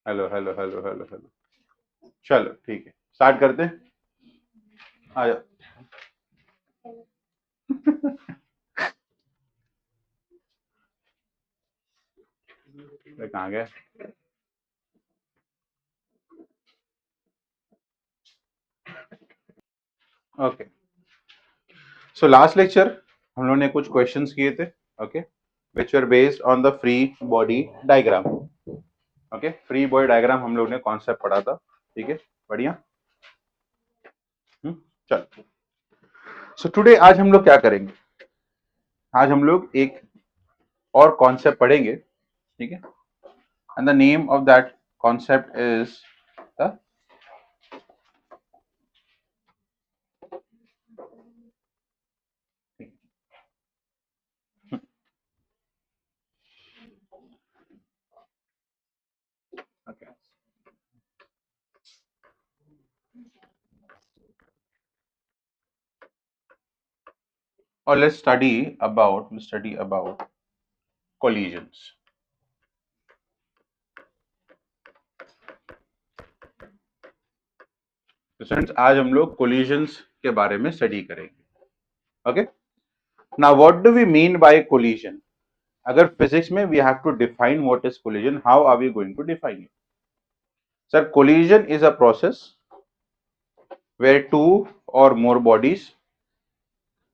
Hello hello hello hello hello. चलो ठीक है, स्टार्ट करते हैं। आ जाओ। मैं कहाँ गया? ओके, सो लास्ट लेक्चर हम लोगों ने कुछ क्वेश्चंस किए थे। Okay, which are based on the free body diagram. Okay, free body diagram हम लोग ने कॉन्सेप्ट पढ़ा था। ठीक है, बढ़िया। चलो, सो टुडे आज हम लोग क्या करेंगे? आज हम लोग एक और कॉन्सेप्ट पढ़ेंगे। ठीक है, and the name of that concept is the okay, or let's study about collisions. तो स्टूडेंट्स आज हम लोग कोलिजन्स के बारे में स्टडी करेंगे। Okay, now what do we mean by collision? अगर फिजिक्स में we have to define what is collision, how are we going to define it? Sir, collision is a process where two or more bodies,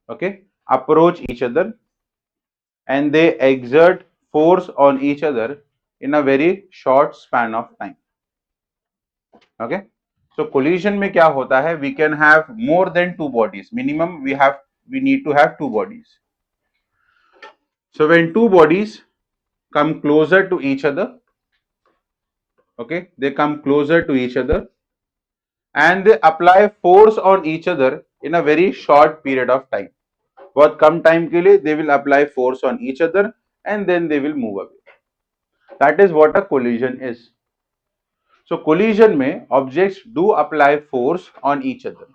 okay, approach each other and they exert force on each other in a very short span of time. Okay, so collision में क्या होता है? We can have more than two bodies. Minimum we need to have two bodies. So when two bodies come closer to each other, okay, they come closer to each other and they apply force on each other in a very short period of time. बहुत कम time के लिए they will apply force on each other and then they will move away. That is what a collision is. So collision में objects do apply force on each other,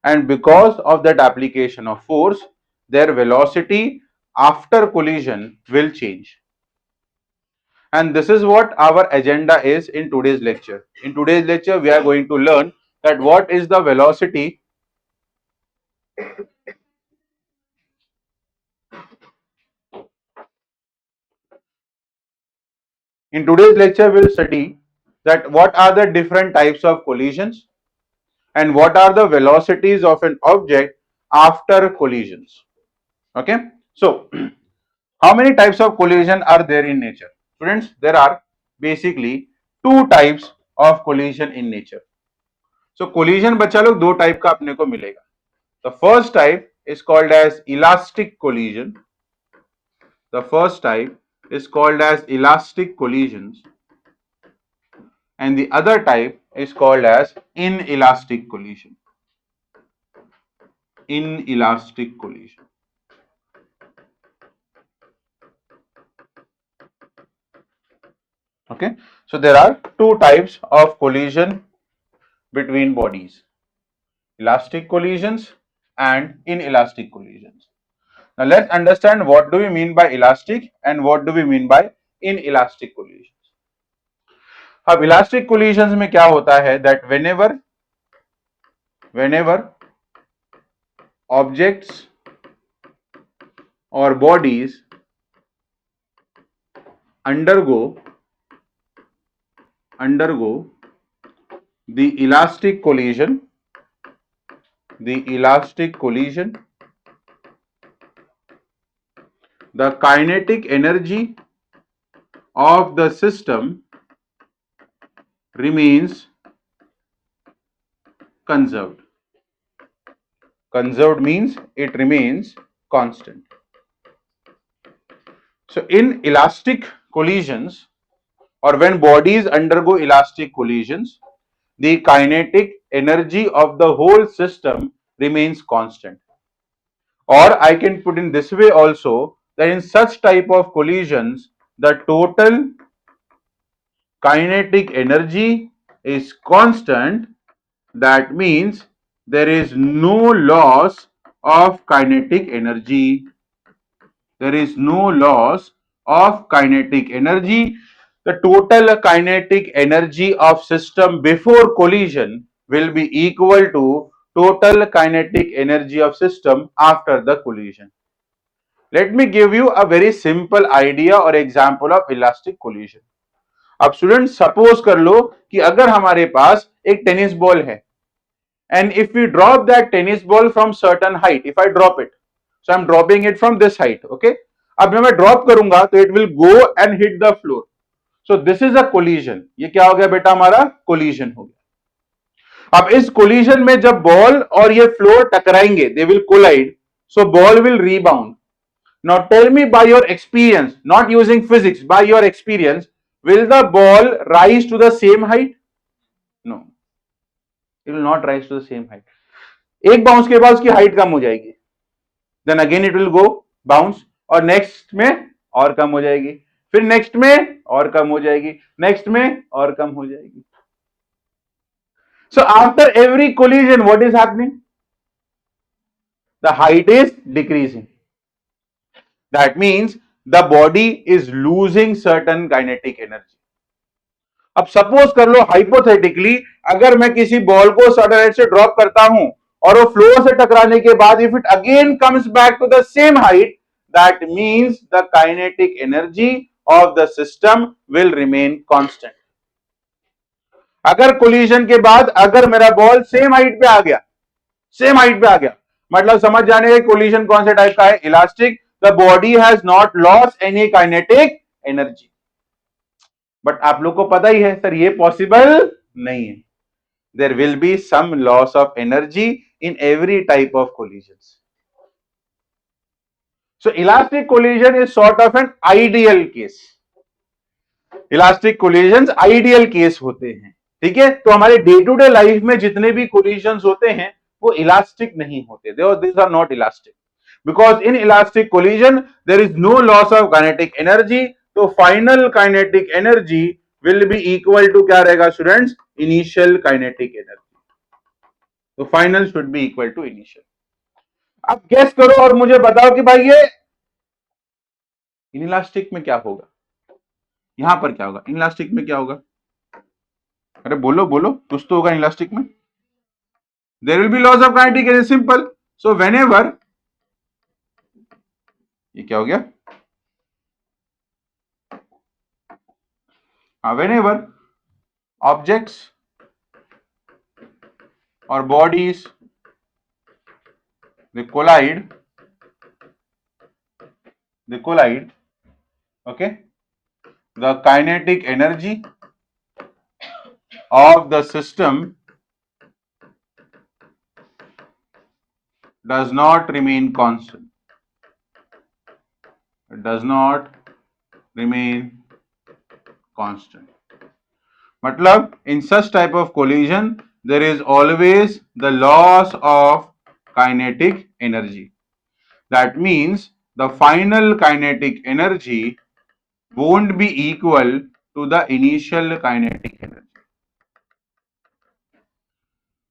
and because of that application of force, their velocity after collision will change. And this is what our agenda is in today's lecture. In today's lecture, we are going to learn that what is the velocity in today's lecture we'll study that what are the different types of collisions and what are the velocities of an object after collisions. Okay, so how many types of collision are there in nature? Students, there are basically two types of collision in nature. So collision बच्चा लोग दो type का अपने को मिलेगा. The first type is called as elastic collision. The first type is called as elastic collisions, and the other type is called as inelastic collision. Inelastic collision. Okay, so there are two types of collision between bodies: elastic collisions and inelastic collisions. Now let's understand what do we mean by elastic and what do we mean by inelastic collisions. अब elastic collisions में क्या होता है that whenever objects or bodies undergo the elastic collision, the kinetic energy of the system remains conserved. Conserved means it remains constant. So in elastic collisions, or when bodies undergo elastic collisions, the kinetic energy of the whole system remains constant. Or I can put in this way also, that in such type of collisions, the total kinetic energy is constant. That means there is no loss of kinetic energy. There is no loss of kinetic energy. the total kinetic energy of system before collision will be equal to total kinetic energy of system after the collision. Let me give you a very simple idea or example of elastic collision. अब student suppose कर लो कि अगर हमारे पास एक tennis ball है and if we drop that tennis ball from certain height, if I drop it, so I'm dropping it from this height, okay? अब जब मैं ड्रॉप करूंगा तो it will go and hit the floor. So this is a collision. ये क्या हो गया बेटा, हमारा collision हो गया. अब इस collision में जब बॉल और ये floor टकराएंगे, they will collide, so ball will rebound. Now tell me by your experience, not using physics, by your experience, will the ball rise to the same height? No. It will not rise to the same height. एक bounce के बाद उसकी height कम हो जाएगी, then again it will go bounce, और next में और कम हो जाएगी, फिर नेक्स्ट में और कम हो जाएगी, नेक्स्ट में और कम हो जाएगी. So after every collision what is happening? The height is decreasing. That means the body is losing certain kinetic energy. अब सपोज कर लो हाइपोथेटिकली, अगर मैं किसी बॉल को सर्टेन हाइट से ड्रॉप करता हूं और वो फ्लोर से टकराने के बाद if it again comes back to the same height, that means the kinetic energy of the system will remain constant. अगर कोलिजन के बाद अगर मेरा बॉल सेम हाइट पे आ गया, सेम हाइट पे आ गया, मतलब समझ जाने का कोलिजन कौन से टाइप का है, elastic. The body has not lost any kinetic energy. But आप लोग को पता ही है सर ये पॉसिबल नहीं है. There will be some loss of energy in every type of collisions. So elastic collision is sort of an ideal case. Elastic collisions ideal case होते हैं, ठीक है. तो हमारे डे टू डे लाइफ में जितने भी कोलिजन्स होते हैं वो इलास्टिक नहीं होते. These are not elastic because in elastic collision there is no loss of kinetic energy. तो final kinetic energy will be equal to क्या रहेगा स्टूडेंट्स, इनिशियल काइनेटिक एनर्जी. तो final should be equal to initial. अब guess करो और मुझे बताओ कि भाई ये इनइलास्टिक में क्या होगा, यहां पर क्या होगा, इनइलास्टिक में क्या होगा. अरे बोलो बोलो, कुछ तो होगा इनइलास्टिक में. There will be loss of kinetic energy. Simple. So whenever, ये क्या हो गया, whenever objects or bodies they collide, okay, the kinetic energy of the system does not remain constant. It does not remain constant. मतलब in such type of collision there is always the loss of kinetic energy. That means the final kinetic energy won't be equal to the initial kinetic energy.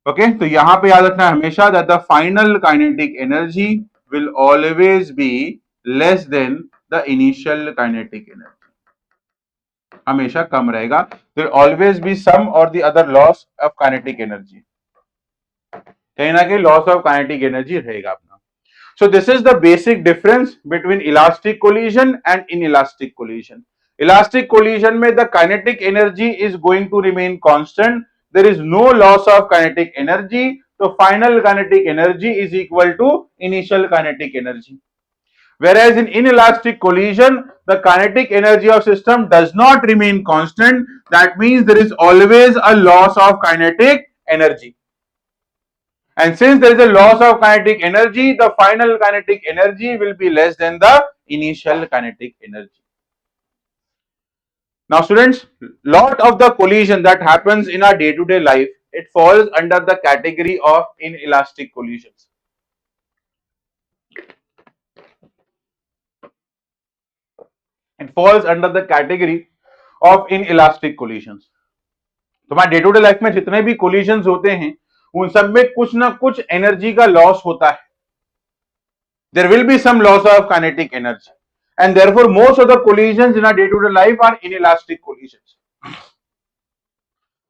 Okay, तो यहां पे याद रखना हमेशा that the final kinetic energy will always be less than the initial kinetic energy. हमेशा कम रहेगा. there will always be some or the other loss of kinetic energy. कहीं ना कहीं loss of kinetic energy रहेगा अपना. so this is the basic difference between elastic collision and inelastic collision. elastic collision में the kinetic energy is going to remain constant. there is no loss of kinetic energy. so final kinetic energy is equal to initial kinetic energy. Whereas in inelastic collision, the kinetic energy of system does not remain constant. That means there is always a loss of kinetic energy. And since there is a loss of kinetic energy, the final kinetic energy will be less than the initial kinetic energy. Now students, lot of the collision that happens in our day-to-day life, it falls under the category of inelastic collisions. It falls under the category of inelastic collisions. तो हमारे day to day life में जितने भी collisions होते हैं उन सब में कुछ ना कुछ एनर्जी का लॉस होता है. There will be some loss of kinetic energy and therefore most of the collisions in our day-to-day life are inelastic collisions.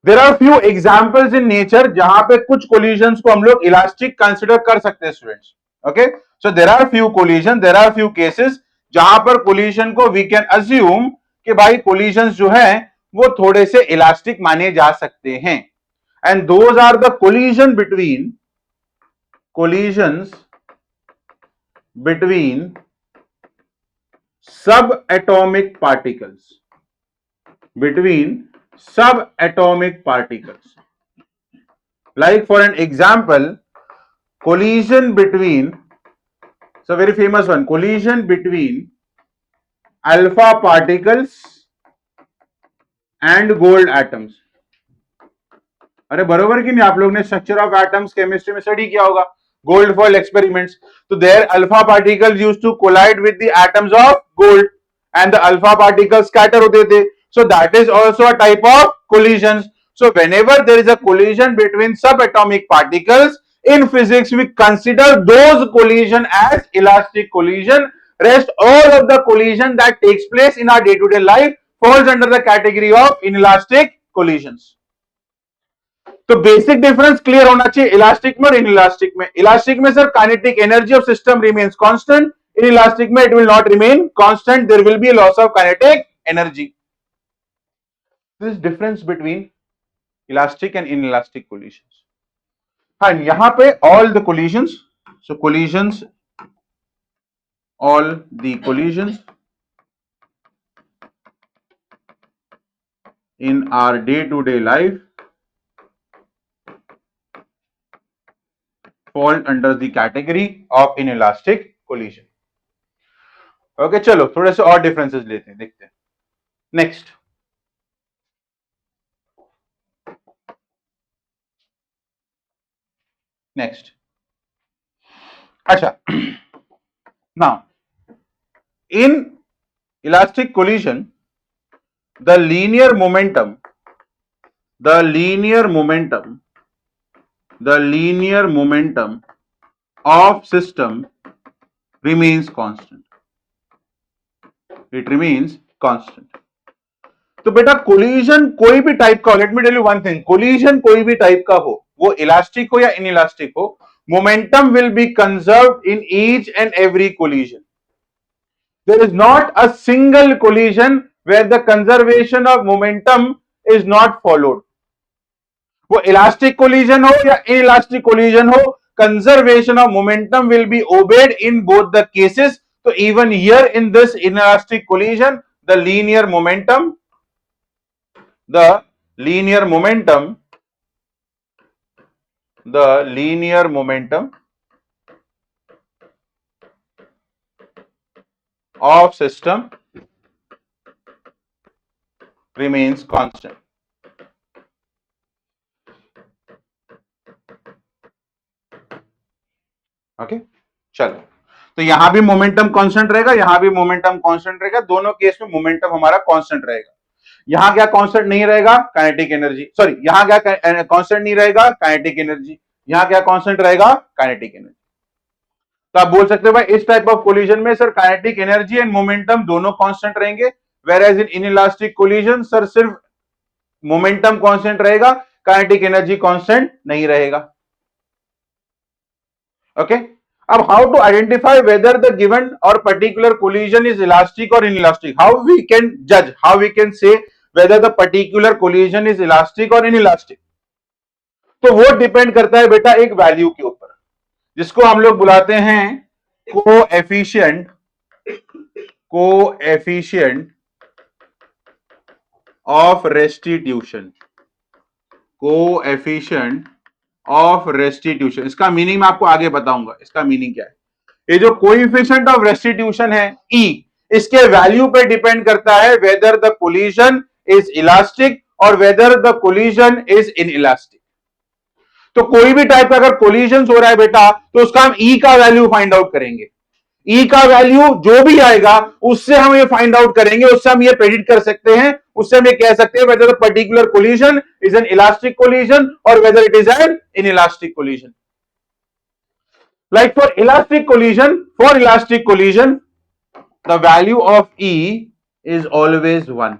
There are few examples in nature जहां पे कुछ collisions को हम लोग elastic consider कर सकते हैं students. Okay, so there are few collisions, there are few cases जहां पर collision को we can assume कि भाई collisions जो है वो थोड़े से elastic माने जा सकते हैं, and those are the collisions between subatomic particles, like for an example, collision between, it's a very famous one, collision between alpha particles and gold atoms. अरे बरोबर कि नहीं, आप लोग ने स्ट्रक्चर ऑफ एटम्स केमिस्ट्री में स्टडी किया होगा, गोल्ड फॉइल एक्सपेरिमेंट्स. तो there alpha particles used to collide with the atoms of gold and the alpha particles scatter होते थे. So that is also a type of collision. So whenever there is a collision between subatomic particles in physics, we consider those collision as elastic collision. Rest all of the collision that takes place in our day-to-day life falls under the category of inelastic collisions. तो basic difference clear होना चाहिए elastic में और inelastic में. Elastic में sir kinetic energy of system remains constant, inelastic में it will not remain constant, there will be a loss of kinetic energy. This difference between elastic and inelastic collisions. हाँ, यहां पे all the collisions, so collisions, all the collisions in our day-to-day life fall under the category of inelastic collision. Okay, चलो थोड़े से और differences लेते हैं, देखते हैं. नेक्स्ट. अच्छा, now in elastic collision the linear momentum of system remains constant. It remains constant. तो बेटा कोलिजन कोई भी टाइप का हो, let me tell you one thing, collision कोई भी टाइप का हो, वो इलास्टिक हो या इनइलास्टिक हो, momentum will B conserved in each and every collision. There is not a single collision where the conservation of momentum is not followed. वो elastic collision हो या इनइलास्टिक कोलिजन हो, conservation of momentum will be obeyed in both the cases. So even here in this inelastic collision, the linear momentum of system remains constant. Okay, चलो, तो यहां भी momentum constant रहेगा, यहां भी मोमेंटम कांस्टेंट रहेगा, दोनों केस में मोमेंटम हमारा कांस्टेंट रहेगा. यहां क्या कांस्टेंट नहीं रहेगा? Kinetic energy. सॉरी, यहां क्या कांस्टेंट नहीं रहेगा? Kinetic energy. यहां क्या कांस्टेंट रहेगा? Kinetic energy. तो आप बोल सकते हो भाई इस टाइप ऑफ कोलिजन में sir kinetic energy and momentum दोनों कांस्टेंट रहेंगे, whereas in inelastic collision sir सिर्फ मोमेंटम कांस्टेंट रहेगा, काइनेटिक एनर्जी कांस्टेंट नहीं रहेगा. ओके, अब how to identify whether the given or particular collision is elastic or inelastic, how we can जज, how we can say whether the particular collision is elastic or inelastic. तो वो depend करता है बेटा एक वैल्यू के ऊपर, जिसको हम लोग बुलाते हैं coefficient of restitution. Coefficient of restitution, इसका मीनिंग मैं आपको आगे बताऊंगा, इसका मीनिंग क्या है. ये जो कोएफिशिएंट ऑफ रेस्टिट्यूशन है E, इसके वैल्यू पे डिपेंड करता है whether the collision is elastic और whether the collision is inelastic. तो कोई भी टाइप का अगर कोलिजन हो रहा है बेटा, तो उसका हम E का वैल्यू फाइंड आउट करेंगे. E का वैल्यू जो भी आएगा उससे हम ये फाइंड आउट करेंगे, उससे हम ये प्रेडिक्ट कर सकते हैं, उससे हम ये कह सकते हैं whether the particular collision is an elastic collision or whether it is an inelastic collision. Like for elastic collision, the value of E is always 1।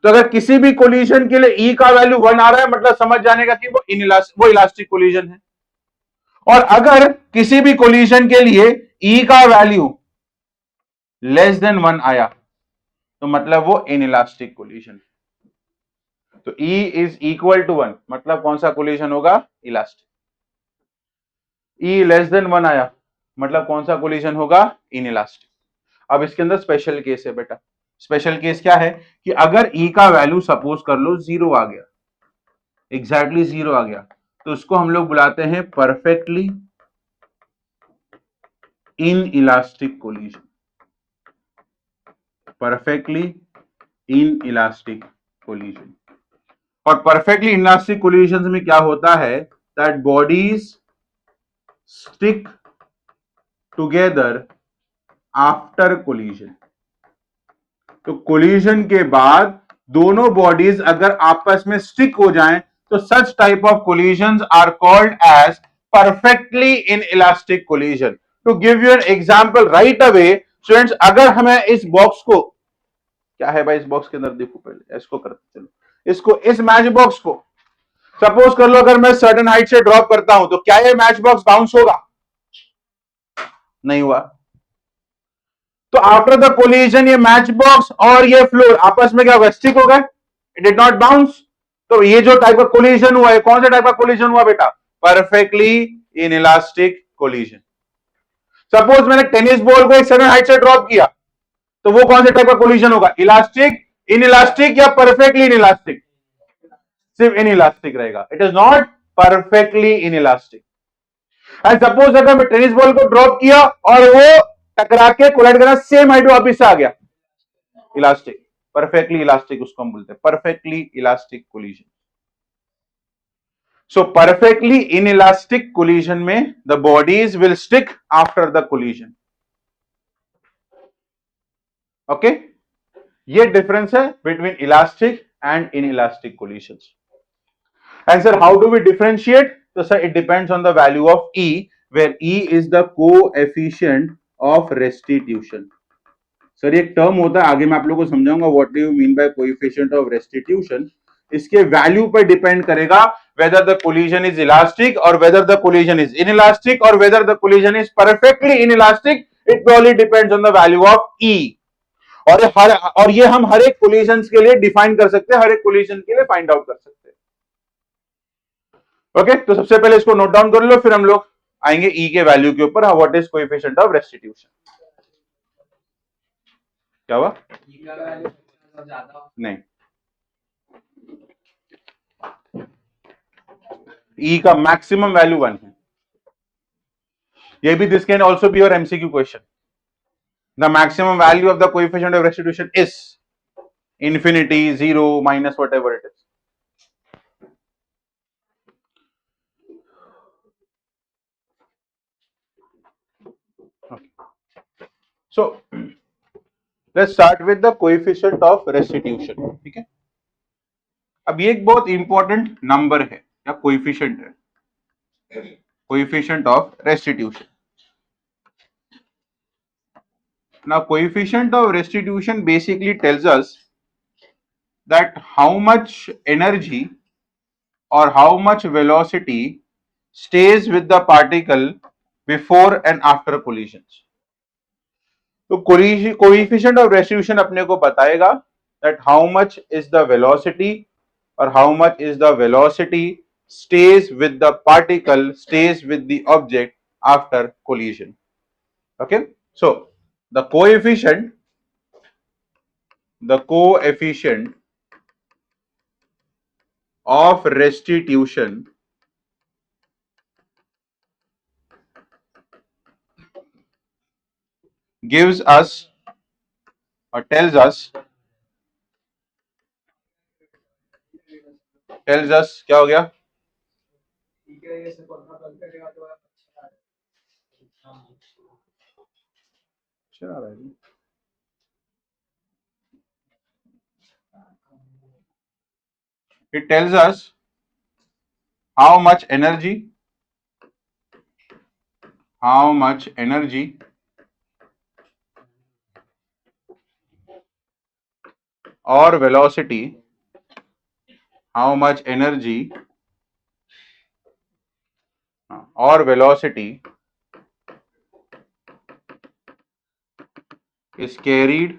तो अगर किसी भी कोलिजन के लिए ई का वैल्यू 1 आ रहा है, मतलब समझ जाने का कि वो इलास्टिक कोलिजन है। और अगर किसी भी कोलिजन के लिए ई का वैल्यू लेस देन 1 आया, तो मतलब वो इनइलास्टिक कोलिजन है। तो ई इज इक्वल टू 1 मतलब कौन सा कोलिजन होगा? इलास्टिक। ई लेस देन 1 आया मतलब कौन सा कोलिजन होगा? इनइलास्टिक। अब इसके अंदर स्पेशल केस है बेटा। स्पेशल केस क्या है कि अगर ई का वैल्यू सपोज कर लो 0 आ गया, एग्जैक्टली 0 आ गया, तो उसको हम लोग बुलाते हैं perfectly in elastic collision. Perfectly in elastic collision. और परफेक्टली इलास्टिक कोलिजन में क्या होता है? That bodies stick together after collision. तो कोलिजन के बाद दोनों बॉडीज अगर आपस में स्टिक हो जाएं, तो such type of collision are called as perfectly in elastic collision. To give you an example right away students, अगर हमें इस बॉक्स को, क्या है भाई इस बॉक्स के अंदर, देखो पहले इसको करते चलो, इसको इस मैच बॉक्स को सपोज कर लो अगर मैं सर्टेन हाइट से ड्रॉप करता हूं, तो क्या ये मैच बॉक्स बाउंस होगा? नहीं हुआ। तो आफ्टर द कोलिजन ये मैच बॉक्स और ये फ्लोर आपस में क्या होगा? स्टिक हो गए, इट डिड नॉट बाउंस। तो ये जो टाइप का कोलिजन हुआ है, कौन सा टाइप का कोलिजन हुआ बेटा? Perfectly in elastic collision. Suppose मैंने टेनिस बॉल को एक सर्टेन हाइट से ड्रॉप किया, तो वो कौन से टाइप का कोलिजन होगा? इलास्टिक, इन इलास्टिक या परफेक्टली इन इलास्टिक? सिर्फ इन इलास्टिक रहेगा, it is not perfectly in elastic. And suppose अगर मैं टेनिस बॉल को ड्रॉप किया और वो टकरा के कोलाइड करा, सेम हाइट वापिस से आ गया, इलास्टिक। परफेक्टली इलास्टिक उसको हम बोलते हैं, perfectly elastic collision. So perfectly inelastic collision में the bodies will stick after the collision. Okay, ये डिफरेंस है between elastic and inelastic collision. And sir, how do we differentiate? So sir, it depends on the value of E, where E is the coefficient of restitution. Sir एक term होता है, आगे मैं आप लोगों को समझाऊंगा what do you mean by coefficient of restitution. इसके वैल्यू पर डिपेंड करेगा whether the collision is elastic और whether the collision is inelastic और whether the collision is perfectly inelastic. It purely depends on the value of E. और ये हम हर एक collision के लिए डिफाइन कर सकते हैं, हर एक कोलिजन के लिए फाइंड आउट कर सकते हैं। ओके, तो सबसे पहले इसको नोट डाउन कर लो, फिर हम लोग आएंगे ई के वैल्यू के ऊपर। What is coefficient of restitution? क्या हुआ? नहीं, ई का मैक्सिमम वैल्यू 1 है। ये भी this can also be your MCQ question. The maximum value of the coefficient of restitution is infinity, 0, minus whatever it is. So let's start with the coefficient of restitution. ठीक है, अब ये एक बहुत important number है या coefficient है, coefficient of restitution. Now, coefficient of restitution basically tells us that how much energy or how much velocity stays with the particle before and after collisions. तो coefficient of restitution अपने को बताएगा that how much is the velocity or how much is the velocity stays with the particle, stays with the object after collision. Okay, so the coefficient of restitution gives us or tells us क्या हो गया? It tells us how much energy or velocity, how much energy or velocity is carried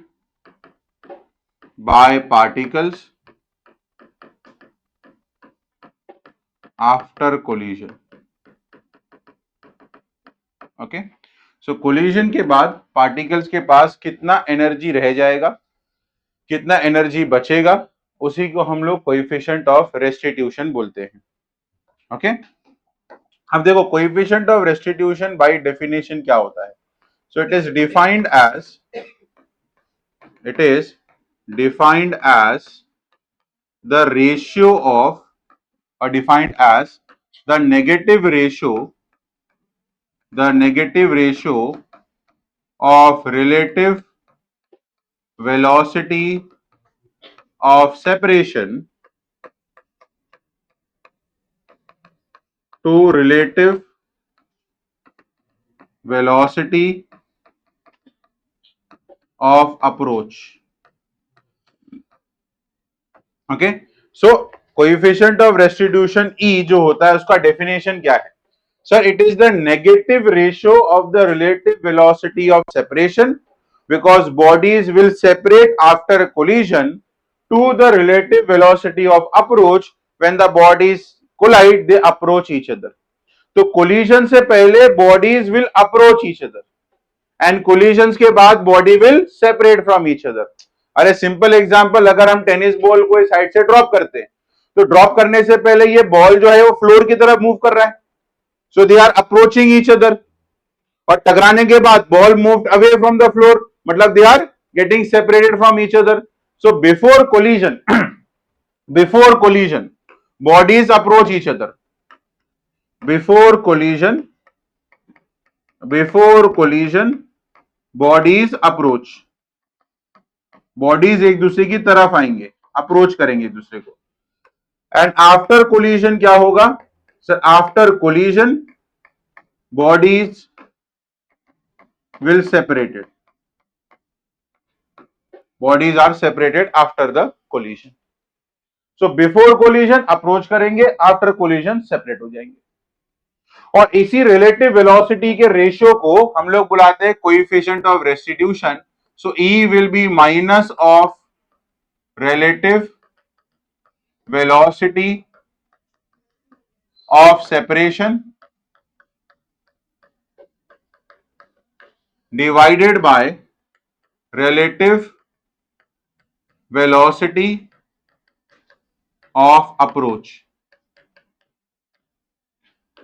by particles after collision. Okay, so collision के बाद particles के पास कितना energy रह जाएगा, कितना एनर्जी बचेगा, उसी को हम लोग कोएफिशिएंट ऑफ रेस्टिट्यूशन बोलते हैं. ओके, अब देखो coefficient of restitution by definition क्या होता है. So it is defined as the ratio of or defined as the negative ratio of relative velocity of separation to relative velocity of approach. Okay, so coefficient of restitution E जो होता है उसका definition क्या है. Sir, it is the negative ratio of the relative velocity of separation because bodies will separate after collision to the relative velocity of approach. When the bodies collide they approach each other. तो collision से पहले bodies will approach each other and collision के बाद body will separate from each other. अरे simple example, अगर हम tennis ball को इस साइड से ड्रॉप करते हैं तो ड्रॉप करने से पहले ये बॉल जो है वो फ्लोर की तरफ मूव कर रहा है. So they are approaching each other. और टकराने के बाद ball moved away from the floor, मतलब they are getting separated from each other. So before collision bodies approach each other. Before collision bodies approach. Bodies एक दूसरे की तरफ आएंगे, अप्रोच करेंगे एक दूसरे को. एंड आफ्टर कोलिजन क्या होगा. Sir, after collision bodies will separated. Bodies are separated after the collision. So before collision approach करेंगे, आफ्टर कोलिजन सेपरेट हो जाएंगे. और इसी रिलेटिव वेलोसिटी के रेशियो को हम लोग बुलाते हैं coefficient of restitution. So E will B minus of relative velocity of separation divided by relative velocity of approach.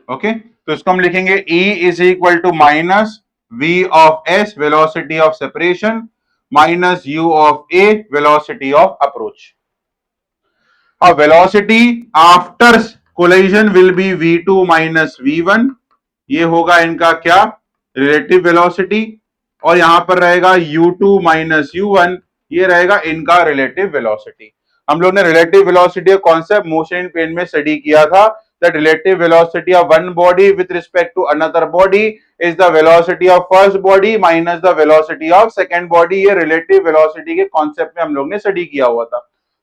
Okay, तो इसको हम लिखेंगे E is equal to minus V of S velocity of separation minus U of A velocity of approach. Velocity after collision will be V2 minus V1. ये होगा इनका क्या, relative velocity. और यहां पर रहेगा U2 माइनस U1, ये रहेगा इनका रिलेटिव वेलोसिटी. हम लोग ने रिलेटिव वेलोसिटी का कॉन्सेप्ट मोशन इन प्लेन में स्टडी किया था. That relative velocity of one body with respect to another body is the velocity of first body minus the velocity of second body. ये relative velocity के concept में हम लोग ने study किया हुआ था.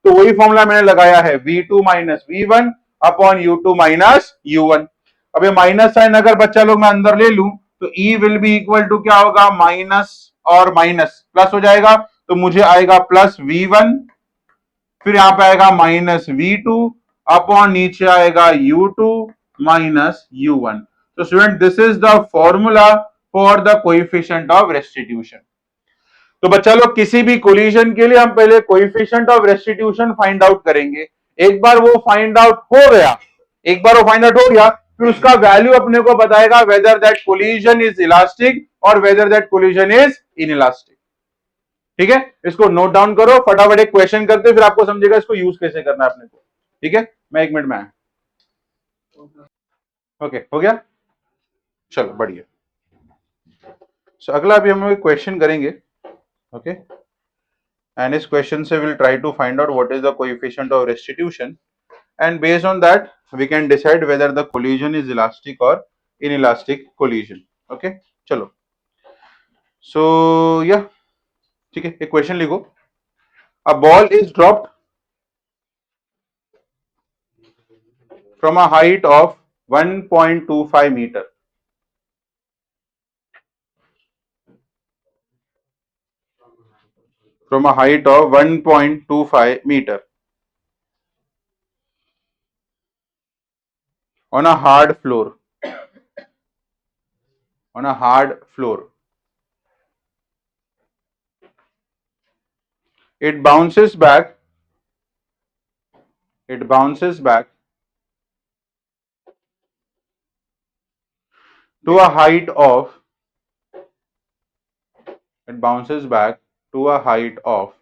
तो वही फॉर्मूला मैंने लगाया है, V2 minus V1 upon U2 minus U1. अब ये माइनस साइन अगर बच्चा लोग मैं अंदर ले लूं तो E will be equal to क्या होगा, माइनस और माइनस प्लस हो जाएगा. तो मुझे आएगा प्लस V1, फिर यहां पे आएगा माइनस V2 अपॉन नीचे आएगा U2 माइनस U1. तो student, this is the formula for the coefficient of restitution. तो बच्चा लोग किसी भी कोलिजन के लिए हम पहले coefficient of restitution find out करेंगे. एक बार वो फाइंड आउट हो गया, फिर उसका वैल्यू अपने को बताएगा whether that collision is elastic और whether that collision is inelastic. ठीक है, इसको नोट डाउन करो, फटाफट एक क्वेश्चन करते फिर आपको समझेगा इसको यूज कैसे करना है अपने को. ठीक है, मैं 1 मिनट में आया. ओके, हो गया, चलो बढ़िया. सो अगला अभी हम क्वेश्चन करेंगे. Okay, and this question say we'll try to find out what is the coefficient of restitution, and based on that we can decide whether the collision is elastic or inelastic collision. Okay, चलो. So yeah, ठीक है, एक question लिखो. A ball is dropped from a height of 1.25 meter. From a height of 1.25 meter on a hard floor. On a hard floor. It bounces back. It bounces back to a height of. It bounces back to a height of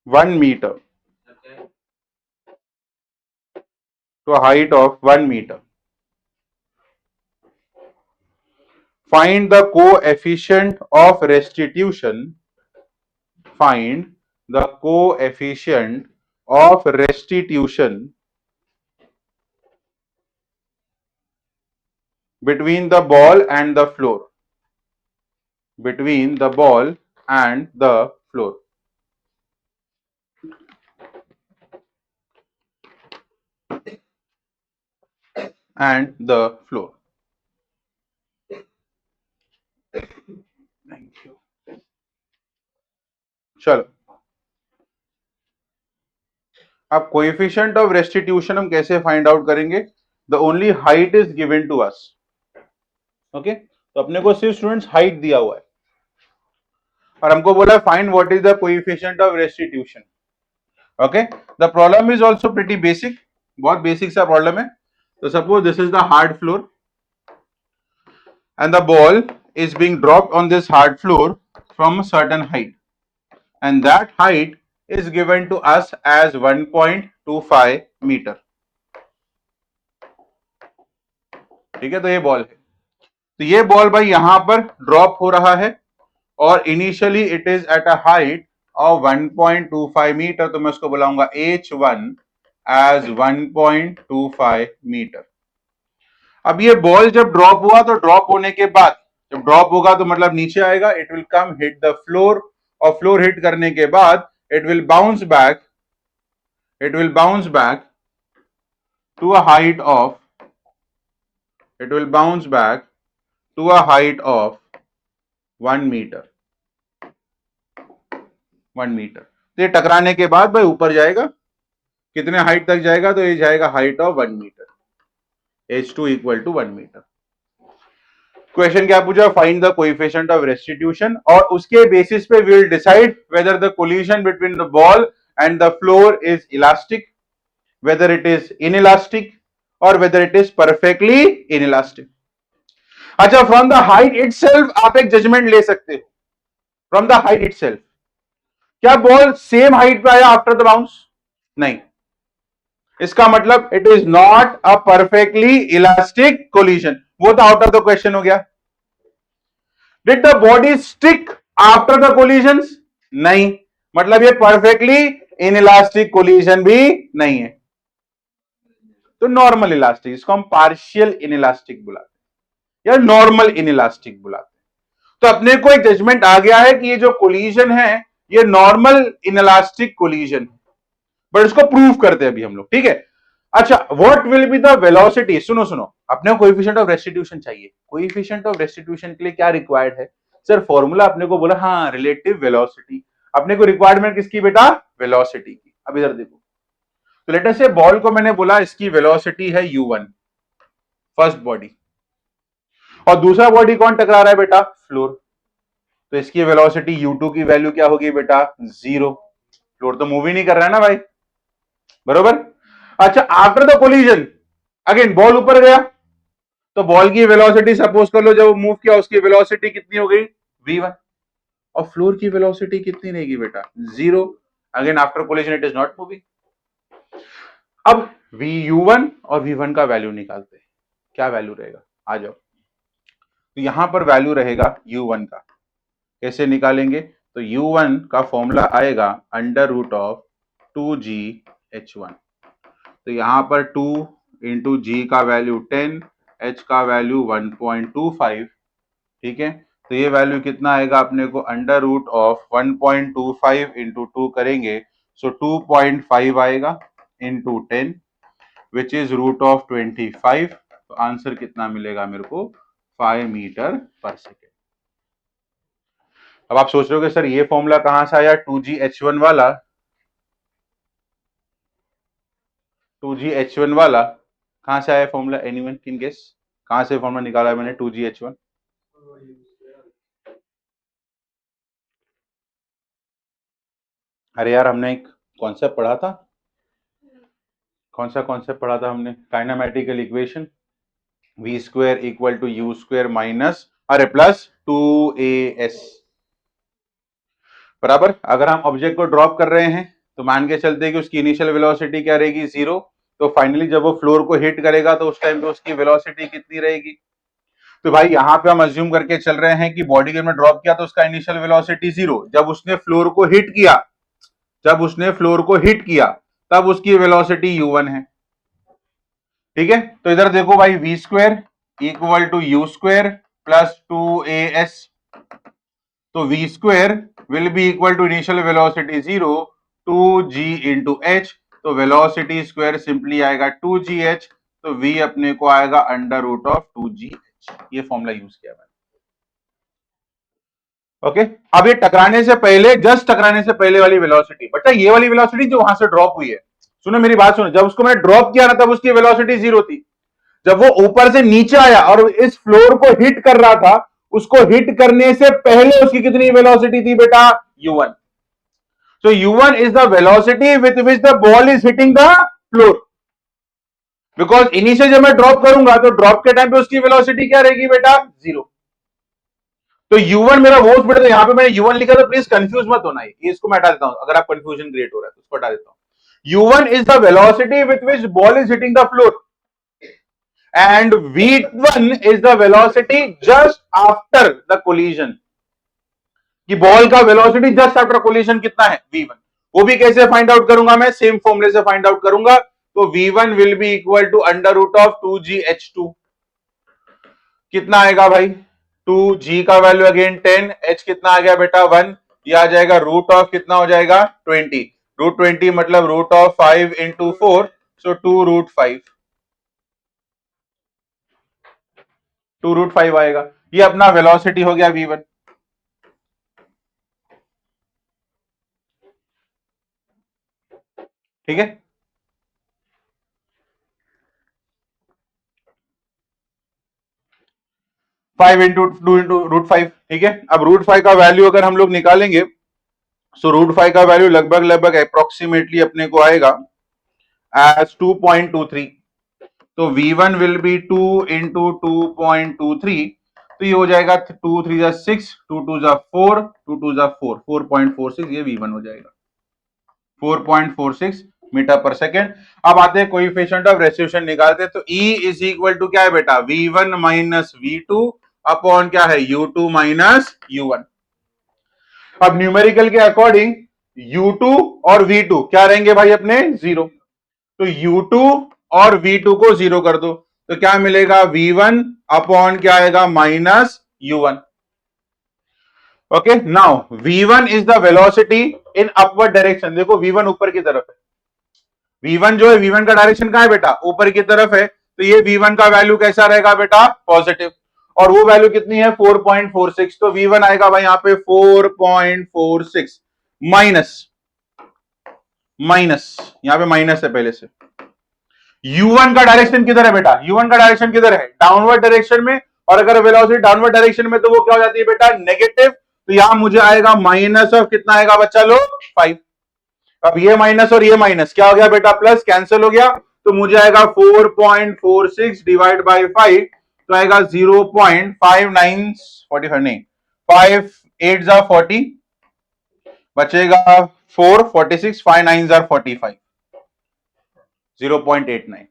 1 meter. To a height of 1 meter. Find the coefficient of restitution. Find the coefficient of restitution between the ball and the floor. Between the ball and the floor. And the floor. Thank you. चलो, अब coefficient of restitution हम कैसे find out करेंगे? The only height is given to us. Okay, तो अपने को सिर्फ students height दिया हुआ है और हमको बोला find what is the coefficient of restitution. Okay, the problem is also pretty basic. बहुत बेसिक सा प्रॉब्लम है. तो suppose this is the hard floor and the ball is being dropped on this hard floor from a certain height, and that height is given to us as 1.25 meter. ठीक है, तो ये ball है. तो ये ball भाई यहां पर ड्रॉप हो रहा है और initially it is at a height of 1.25 metre. तो मैं उसको बुलाऊंगा H1 एज 1.25 मीटर. अब ये बॉल जब ड्रॉप हुआ तो ड्रॉप होने के बाद जब ड्रॉप होगा तो मतलब नीचे आएगा. It will come hit the floor और फ्लोर हिट करने के बाद it will bounce back. It will bounce back to a height of. It will bounce back to a height of 1 metre. 1 metre. तो ये टकराने के बाद भाई ऊपर जाएगा. कितने हाइट तक जाएगा? तो ये जाएगा height of 1 metre. H2 equal to 1 metre. Question क्या पूछा? Find the coefficient of restitution. और उसके बेसिस पे we will decide whether the collision between the ball and the floor is elastic, whether it is inelastic और whether it is perfectly inelastic. अच्छा, from the height itself आप एक judgement ले सकते हो. फ्रॉम द हाइट इटसेल्फ क्या ball same height पे आया आफ्टर द बाउंस? नहीं. इसका मतलब it is not a perfectly elastic collision. वो तो आउट ऑफ द क्वेश्चन हो गया. Did the body stick after the collisions? नहीं. मतलब ये परफेक्टली इनइलास्टिक कोलिजन भी नहीं है. तो नॉर्मल इलास्टिक, इसको हम पार्शियल इनइलास्टिक बुलाते हैं या नॉर्मल इनइलास्टिक बुलाते हैं. तो अपने को एक जजमेंट आ गया है कि ये जो कोलिजन है ये नॉर्मल इनइलास्टिक कोलिजन है. बट इसको प्रूव करते हैं अभी हम लोग. ठीक है. अच्छा, what will be the velocity? सुनो, अपने को कोएफिशिएंट ऑफ रेस्टिट्यूशन चाहिए. कोएफिशिएंट ऑफ रेस्टिट्यूशन के लिए क्या रिक्वायर्ड है सर? फॉर्मूला अपने को बोला, हाँ, रिलेटिव वेलोसिटी. अपने को रिक्वायरमेंट किसकी बेटा? वेलोसिटी की. अब इधर देखो, तो लेट अस से बॉल को मैंने बोला इसकी वेलोसिटी है u1, फर्स्ट बॉडी, और दूसरा बॉडी कौन टकरा रहा है बेटा? फ्लोर. तो इसकी वेलोसिटी u2 की वैल्यू क्या होगी बेटा? 0. फ्लोर तो मूव ही नहीं कर रहा है ना भाई, बरोबर. अच्छा, after the collision again ball ऊपर गया तो बॉल की वेलोसिटी सपोज कर लो जब वो मूव किया उसकी वेलोसिटी कितनी हो गई? v1. और फ्लोर की वेलोसिटी कितनी रहेगी बेटा? 0. Again after collision it is not moving. अब vu1 और v1 का वैल्यू निकालते हैं. क्या वैल्यू रहेगा? आ जाओ. तो यहां पर वैल्यू रहेगा u1 का. कैसे निकालेंगे? तो u1 का फॉर्मूला आएगा अंडर रूट ऑफ 2gh1. तो यहां पर 2 इंटू जी का वैल्यू 10, h का वैल्यू 1.25. ठीक है. तो ये वैल्यू कितना आएगा अपने को, अंडर रूट ऑफ 1.25 इंटू 2 करेंगे, सो 2.5 आएगा into 10 which is root of 25। तो आंसर कितना मिलेगा मेरे को, 5 मीटर पर सेकेंड। अब आप सोच रहे हो कि सर ये फॉर्मूला कहां से आया, 2GH1 वाला, 2GH1 वाला कहां से आया फॉर्मूला, एनीवन कैन गेस, कहां से फॉर्मूला निकाला है मैंने 2GH1? अरे यार हमने एक कॉन्सेप्ट पढ़ा था, कौन सा कॉन्सेप्ट पढ़ा था हमने, kinematical equation, v square equal to u square minus, अरे प्लस 2as बराबर। अगर हम ऑब्जेक्ट को ड्रॉप कर रहे हैं तो मान के चलते हैं कि उसकी इनिशियल वेलोसिटी क्या रहेगी, 0। तो फाइनली जब वो फ्लोर को हिट करेगा तो उस टाइम पे उसकी वेलोसिटी कितनी रहेगी। तो भाई यहाँ पे हम अज्यूम करके चल रहे हैं कि बॉडी के में ड्रॉप किया तो उसका इनिशियल वेलोसिटी 0, जब उसने फ्लोर को हिट किया, जब उसने फ्लोर को हिट किया तब उसकी वेलोसिटी u1 है। ठीक है, तो इधर देखो भाई, v square equal to u square plus 2as, तो v square will be equal to initial velocity 0 2g into h, तो वेलोसिटी स्क्वायर सिंपली आएगा 2gh, तो v अपने को आएगा अंडर रूट ऑफ 2gh। ये फॉर्मूला यूज किया मैंने। ओके, अब ये टकराने से पहले, जस्ट टकराने से पहले वाली वेलोसिटी, बट ये वाली वेलोसिटी जो वहां से ड्रॉप हुई है, सुनो मेरी बात सुनो, जब उसको मैंने ड्रॉप किया ना तब उसकी वेलोसिटी 0 थी, जब वो ऊपर से नीचे आया और इस फ्लोर को हिट कर रहा था, उसको हिट करने से पहले उसकी कितनी वेलोसिटी थी बेटा, u1। so u1 is the velocity with which the ball is hitting the floor, because initial जब मैं ड्रॉप करूंगा तो ड्रॉप के टाइम पे उसकी वेलोसिटी क्या रहेगी बेटा, 0। तो u1 मेरा वो स्पीड, तो यहां पे मैंने u1 लिखा, तो प्लीज कंफ्यूज मत होना, ये इसको मैं हटा देता हूं, अगर आप कंफ्यूजन क्रिएट हो रहा है तो उसको हटा देता हूं। u1 is the velocity with which ball is hitting the floor and v1 is the velocity just after the collision, कि बॉल का वेलोसिटी जस्ट आफ्टर कोलिजन कितना है, v1। वो भी कैसे फाइंड आउट करूंगा मैं, सेम फॉर्मूले से फाइंड आउट करूंगा, तो v1 will be equal to under root of 2gh2, कितना आएगा भाई, 2g का वैल्यू अगेन 10, h कितना आ गया बेटा 1, ये आ जाएगा रूट ऑफ कितना हो जाएगा 20, रूट 20 मतलब root of 5 into 4, so 2 root 5, 2 root 5 आएगा, ये अपना वेलोसिटी हो गया v1। ठीक है, five into two into root 5। ठीक है, अब रूट 5 का वैल्यू अगर हम लोग निकालेंगे, सो रूट 5 का वैल्यू लगभग लगभग अप्रोक्सीमेटली अपने को आएगा एज 2.23, तो v1 विल बी 2 इंटू 2.23, तो ये हो जाएगा 2 3 जा 6, 2 2 जा 4, 2 2 जा 4, 4.46, ये v1 हो जाएगा 4.46 मीटर पर सेकेंड। अब आते हैं कोएफिशिएंट ऑफ रेस्टिट्यूशन निकालते हैं, तो E इज इक्वल टू क्या है बेटा, v1 माइनस v2 अपॉन क्या है, u2 माइनस u1। अब न्यूमेरिकल के अकॉर्डिंग u2 और v2 क्या रहेंगे भाई अपने, 0, तो u2 और v2 को 0 कर दो, तो क्या मिलेगा, v1 अपॉन क्या आएगा, minus u1। Okay, now v1 is the velocity in upward direction, देखो v1 ऊपर की तरफ है, v1 जो है, v1 का डायरेक्शन कहां है बेटा, ऊपर की तरफ है, तो ये v1 का वैल्यू कैसा रहेगा बेटा, पॉजिटिव, और वो वैल्यू कितनी है 4.46, तो v1 आएगा भाई यहाँ पे 4.46 माइनस, माइनस यहाँ पे माइनस है पहले से, u1 का डायरेक्शन किधर है बेटा, u1 का डायरेक्शन किधर है, डाउनवर्ड डायरेक्शन में, और अगर वेलोसिटी डाउनवर्ड डायरेक्शन में तो वो क्या हो जाती है बेटा, नेगेटिव, तो यहां मुझे आएगा माइनस ऑफ कितना आएगा बच्चा लोग, 5। अब ये माइनस और ये माइनस क्या हो गया बेटा, प्लस, कैंसिल हो गया, तो मुझे आएगा 4.46 डिवाइड बाई 5, तो आएगा 0.5945 नहीं, 5 8 जा 40, बचेगा 4 46, 5 9 जा 45, 0.89।